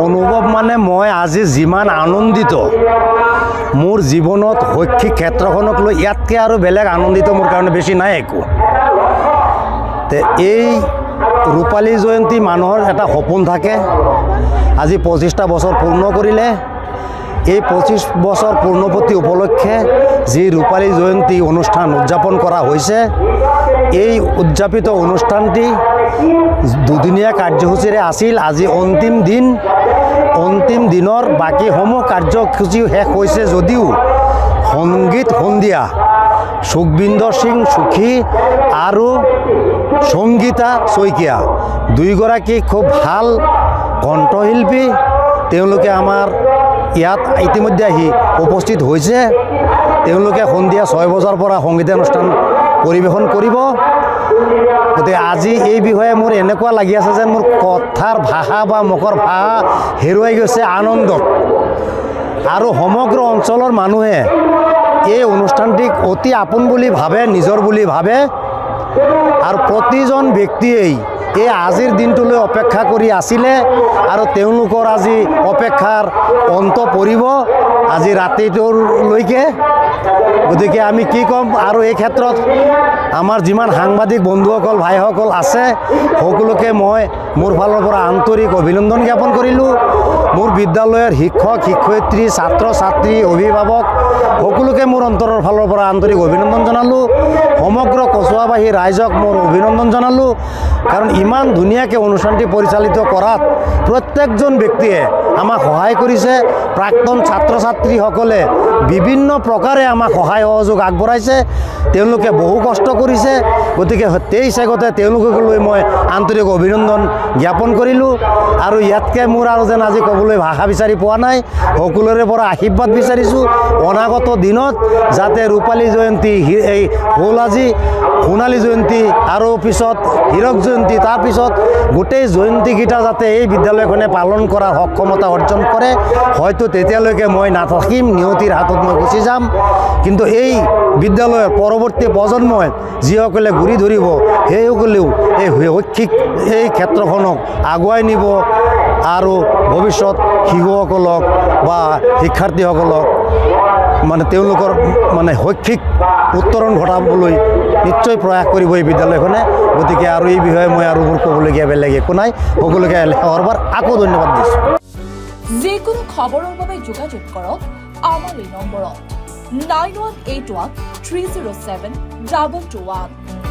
অনুভৱ মানে মই আজি যিমান আনন্দিত মোৰ জীৱনত শৈক্ষিক ক্ষেত্ৰখনক লৈ ইয়াতকৈ আৰু বেলেগ আনন্দিত মোৰ কাৰণে বেছি নাই একো। এই ৰূপালী জয়ন্তী মানুহৰ এটা সপোন থাকে। আজি 25টা বছৰ পূৰ্ণ কৰিলে। এই 25 বছৰ পূৰ্ণপতি উপলক্ষে যি ৰূপালী জয়ন্তী অনুষ্ঠান উদযাপন কৰা হৈছে, এই উদযাপিত অনুষ্ঠানটি দুদিনীয়া কাৰ্যসূচীৰে আছিল। আজি অন্তিম দিন। অন্তিম দিনৰ বাকীসমূহ কাৰ্যসূচী শেষ হৈছে যদিও সংগীত সন্ধিয়া সুখবিন্দৰ সিং সুখী আৰু সংগীতা শইকীয়া দুয়োগৰাকী খুব ভাল কণ্ঠশিল্পী। তেওঁলোকে আমাৰ ইয়াত ইতিমধ্যে আহি উপস্থিত হৈছে। তেওঁলোকে সন্ধিয়া 6 বজাৰ পৰা সংগীতানুষ্ঠান পৰিৱেশন কৰিব। গতিকে আজি এই বিষয়ে মোৰ এনেকুৱা লাগি আছে যেন মোৰ কথাৰ ভাষা বা মুখৰ ভাষা হেৰুৱাই গৈছে আনন্দত। আৰু সমগ্ৰ অঞ্চলৰ মানুহে এই অনুষ্ঠানটিক অতি আপোন বুলি ভাবে, নিজৰ বুলি ভাবে। আৰু প্ৰতিজন ব্যক্তিয়েই এই আজিৰ দিনটোলৈ অপেক্ষা কৰি আছিলে আৰু তেওঁলোকৰ আজি অপেক্ষাৰ অন্ত পৰিব আজি ৰাতিটোলৈকে। গতিকে আমি কি ক'ম, আৰু এই ক্ষেত্ৰত আমাৰ যিমান সাংবাদিক বন্ধুসকল ভাইসকল আছে সকলোকে মই মোৰ ফালৰ পৰা আন্তৰিক অভিনন্দন জ্ঞাপন কৰিলোঁ। মোৰ বিদ্যালয়ৰ শিক্ষক শিক্ষয়িত্ৰী ছাত্ৰ ছাত্ৰী অভিভাৱক সকলোকে মোৰ অন্তৰৰ ফালৰ পৰা আন্তৰিক অভিনন্দন জনালোঁ। সমগ্ৰ কচুৱাবাসী ৰাইজক মোৰ অভিনন্দন জনালোঁ। কাৰণ ইমান ধুনীয়াকৈ অনুষ্ঠানটি পৰিচালিত কৰাত প্ৰত্যেকজন ব্যক্তিয়ে আমাক সহায় কৰিছে। প্ৰাক্তন ছাত্ৰ ছাত্ৰীসকলে বিভিন্ন প্ৰকাৰে আমাক সহায় সহযোগ আগবঢ়াইছে। তেওঁলোকে বহু কষ্ট কৰিছে। গতিকে 23 আগতে তেওঁলোকক লৈ মই আন্তৰিক অভিনন্দন জ্ঞাপন কৰিলোঁ। আৰু ইয়াতকৈ মোৰ আৰু যেন আজি ক'বলৈ ভাষা বিচাৰি পোৱা নাই। সকলোৰে পৰা আশীৰ্বাদ বিচাৰিছোঁ অনাগত দিনত যাতে ৰূপালী জয়ন্তী এই হ'ল আজি সোণালী জয়ন্তী আৰু পিছত হীৰক জয়ন্তী, তাৰপিছত গোটেই জয়ন্তীকেইটা যাতে এই বিদ্যালয়খনে পালন কৰাৰ সক্ষমতা অৰ্জন কৰে। হয়তো তেতিয়ালৈকে মই নাথাকিম, নিয়তিৰ হাতত মই গুচি যাম। কিন্তু এই বিদ্যালয়ৰ পৰৱৰ্তী প্ৰজন্মই যিসকলে ঘূৰি ধৰিব সেইসকলেও এই শৈক্ষিক এই ক্ষেত্ৰখনক আগুৱাই নিব আৰু ভৱিষ্যত শিশুসকলক বা শিক্ষাৰ্থীসকলক মানে তেওঁলোকৰ মানে শৈক্ষিক উত্তৰণ ঘটাবলৈ নিশ্চয় প্ৰয়াস কৰিব এই বিদ্যালয়খনে। গতিকে আৰু এই বিষয়ে মই আৰু মোৰ ক'বলগীয়া বেলেগ একো নাই। সকলোকে সৰবাৰ আকৌ ধন্যবাদ দিছোঁ। যিকোনো খবৰৰ বাবে যোগাযোগ কৰক আমাৰ এই নম্বৰত 9181 307 2221।